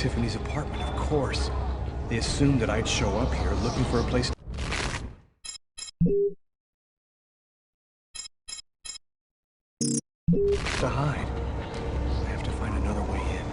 Tiffany's apartment, of course. They assumed that I'd show up here looking for a place to hide. I have to find another way in.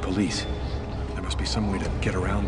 Police. There must be some way to get around.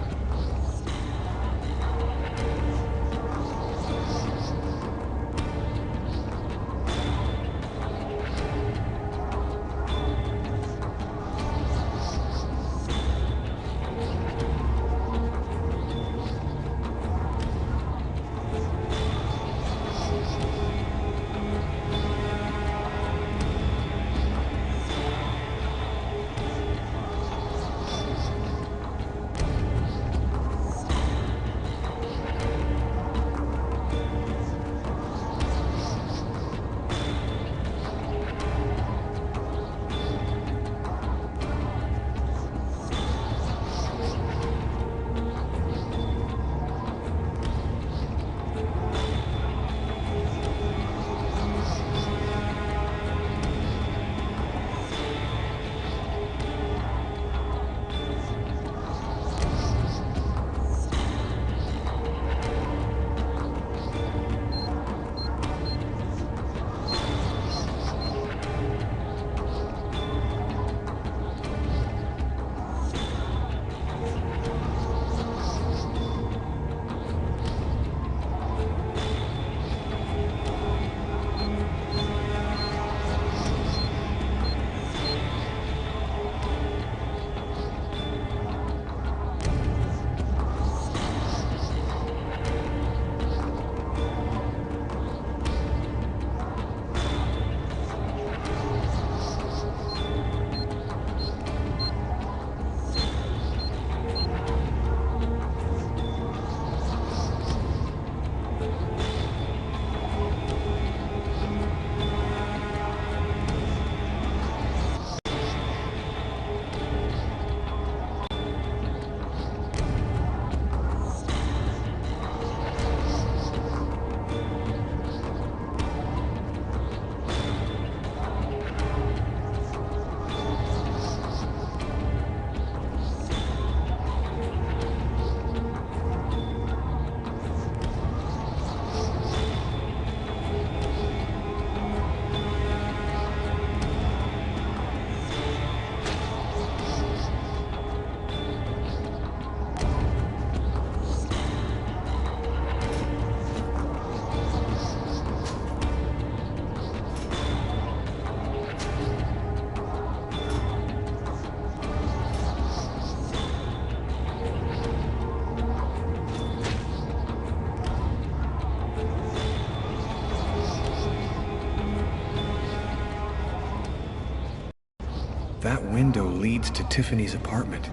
That window leads to Tiffany's apartment.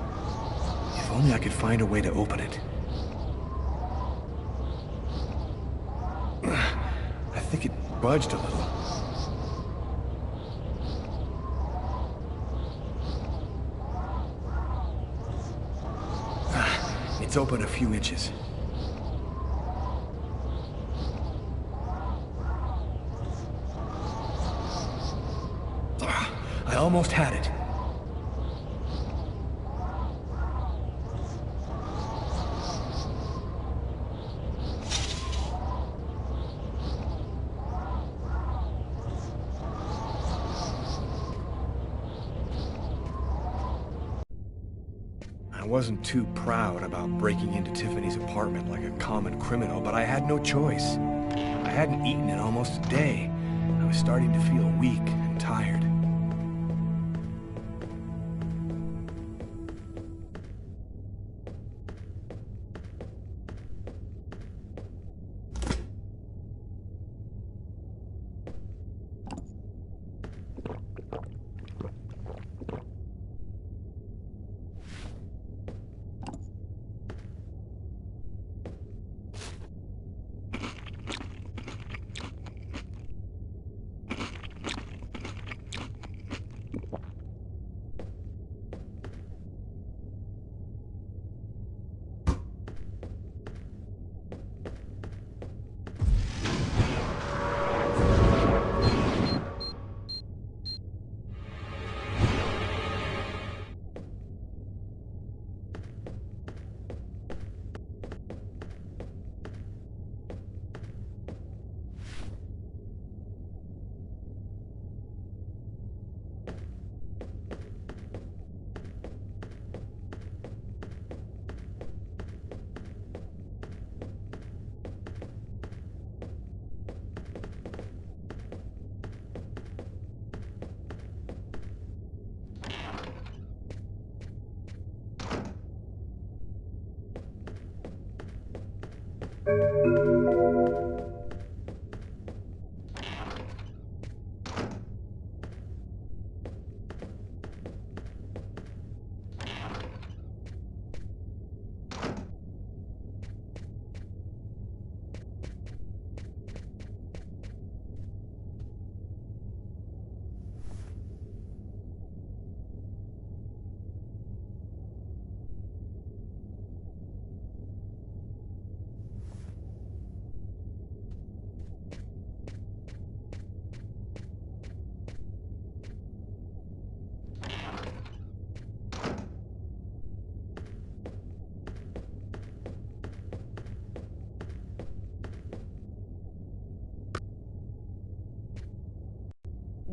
If only I could find a way to open it. I think it budged a little. It's open a few inches. I almost had it. I wasn't too proud about breaking into Tiffany's apartment like a common criminal, but I had no choice. I hadn't eaten in almost a day. I was starting to feel weak and tired.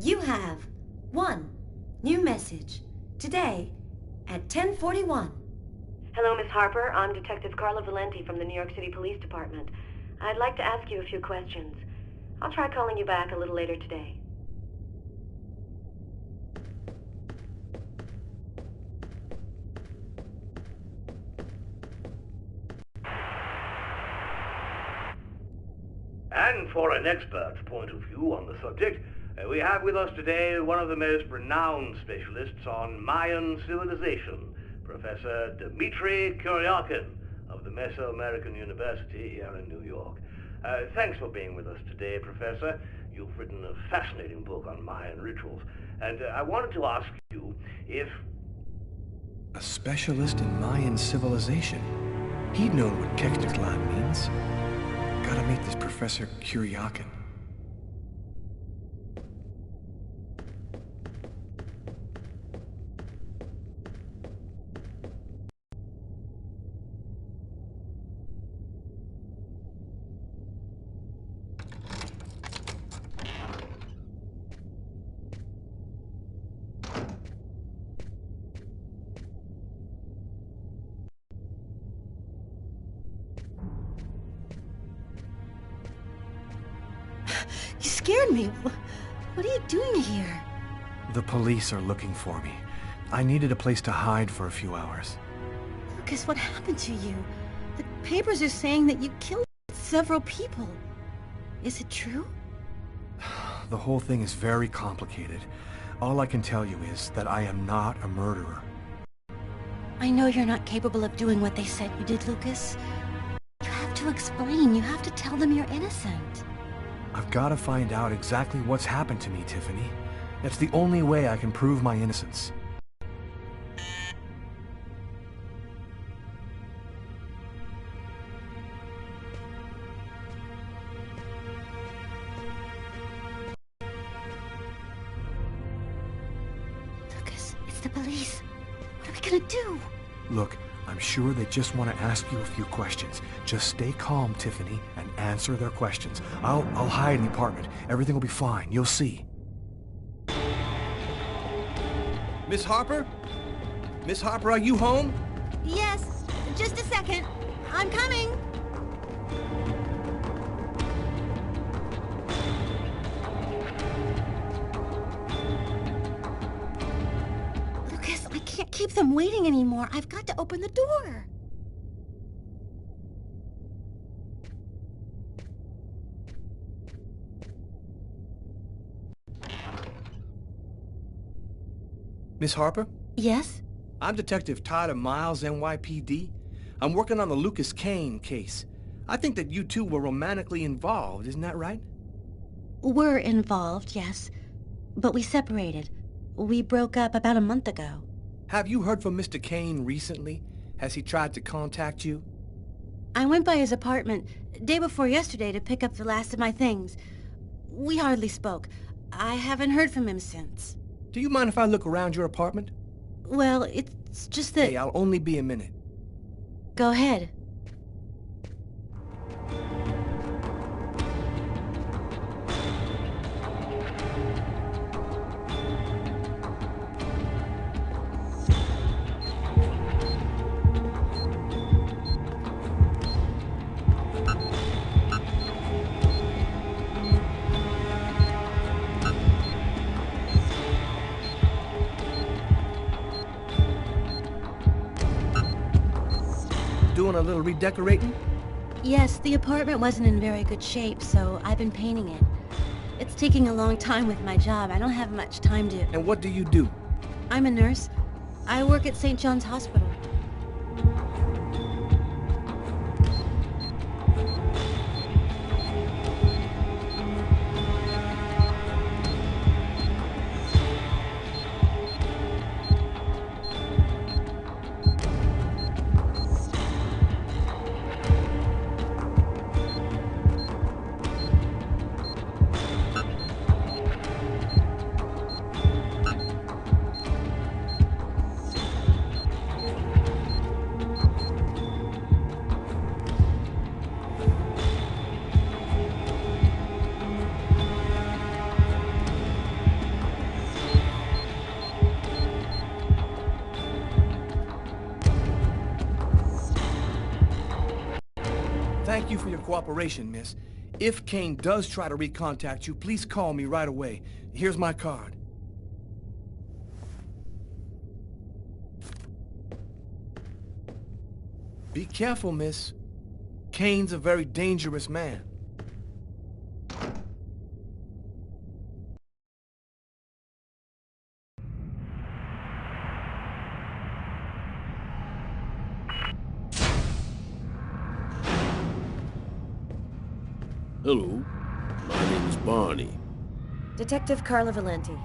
You have one new message today at 10:41. Hello, Miss Harper. I'm Detective Carla Valenti from the New York City Police Department. I'd like to ask you a few questions. I'll try calling you back a little later today. And for an expert's point of view on the subject, we have with us today one of the most renowned specialists on Mayan civilization, Professor Dmitry Kuryakin of the Mesoamerican University here in New York. Thanks for being with us today, Professor. You've written a fascinating book on Mayan rituals, and I wanted to ask you if... A specialist in Mayan civilization? He'd know what Kekteklan means. Gotta meet this Professor Kuryakin. You scared me. What are you doing here? The police are looking for me. I needed a place to hide for a few hours. Lucas, what happened to you? The papers are saying that you killed several people. Is it true? The whole thing is very complicated. All I can tell you is that I am not a murderer. I know you're not capable of doing what they said you did, Lucas. You have to explain. You have to tell them you're innocent. I've got to find out exactly what's happened to me, Tiffany. It's the only way I can prove my innocence. Lucas, it's the police. What are we gonna do? Look, I'm sure they just want to ask you a few questions. Just stay calm, Tiffany, and answer their questions. I'll hide in the apartment. Everything will be fine. You'll see. Miss Harper? Miss Harper, are you home? Yes, just a second. I'm coming. keep them waiting anymore. I've got to open the door. Miss Harper? Yes? I'm Detective Tyler Miles, NYPD. I'm working on the Lucas Kane case. I think that you two were romantically involved, isn't that right? We're involved, yes. But we separated. We broke up about a month ago. Have you heard from Mr. Kane recently? Has he tried to contact you? I went by his apartment day before yesterday to pick up the last of my things. We hardly spoke. I haven't heard from him since. Do you mind if I look around your apartment? Well, it's just that... Hey, I'll only be a minute. Go ahead. Doing a little redecorating? Yes, the apartment wasn't in very good shape, so I've been painting it. It's taking a long time with my job. I don't have much time to... And what do you do? I'm a nurse. I work at St. John's Hospital. Thank you for your cooperation, miss. If Kane does try to recontact you, please call me right away. Here's my card. Be careful, miss. Kane's a very dangerous man. Hello, my name is Barney. Detective Carla Valenti.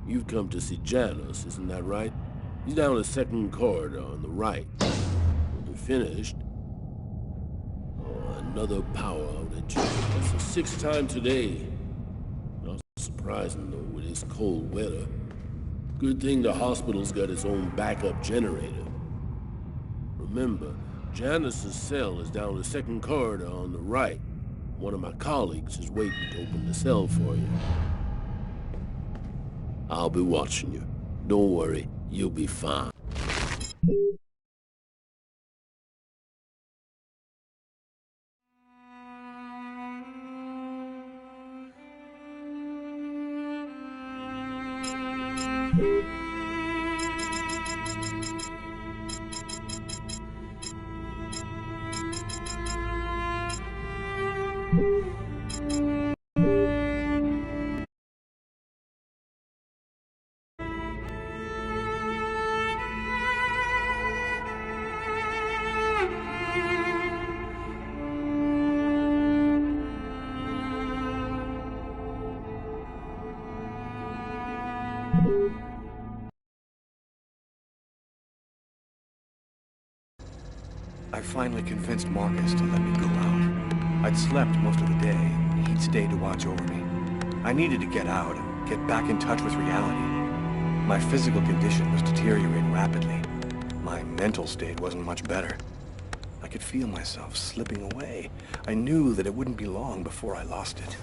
You've come to see Janus, isn't that right? He's down the second corridor on the right. When you're finished... Oh, another power outage. That's the sixth time today. Not surprising, though, with this cold weather. Good thing the hospital's got its own backup generator. Remember, Janus's cell is down the second corridor on the right. One of my colleagues is waiting to open the cell for you. I'll be watching you. Don't worry, you'll be fine. I finally convinced Marcus to let me go out. I'd slept most of the day, and he'd stayed to watch over me. I needed to get out and get back in touch with reality. My physical condition was deteriorating rapidly. My mental state wasn't much better. I could feel myself slipping away. I knew that it wouldn't be long before I lost it.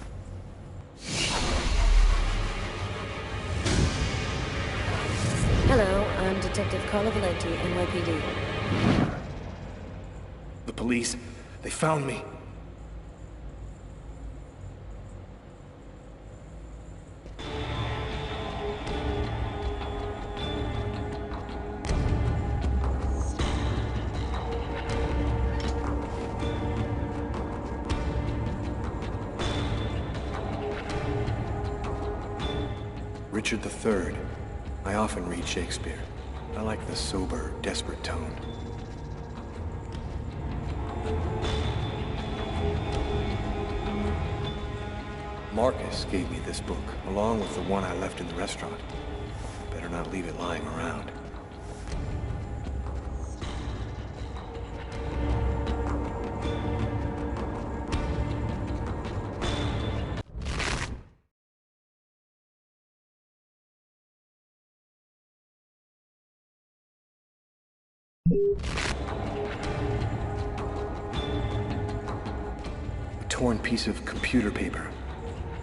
Hello, I'm Detective Carla Valenti, NYPD. The police, they found me. Richard III. I often read Shakespeare. I like the sober, desperate tone. Marcus gave me this book, along with the one I left in the restaurant. Better not leave it lying around. A torn piece of computer paper.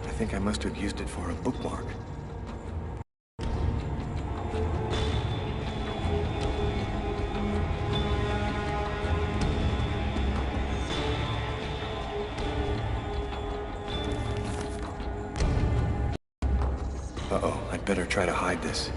I think I must have used it for a bookmark. Uh-oh, I'd better try to hide this.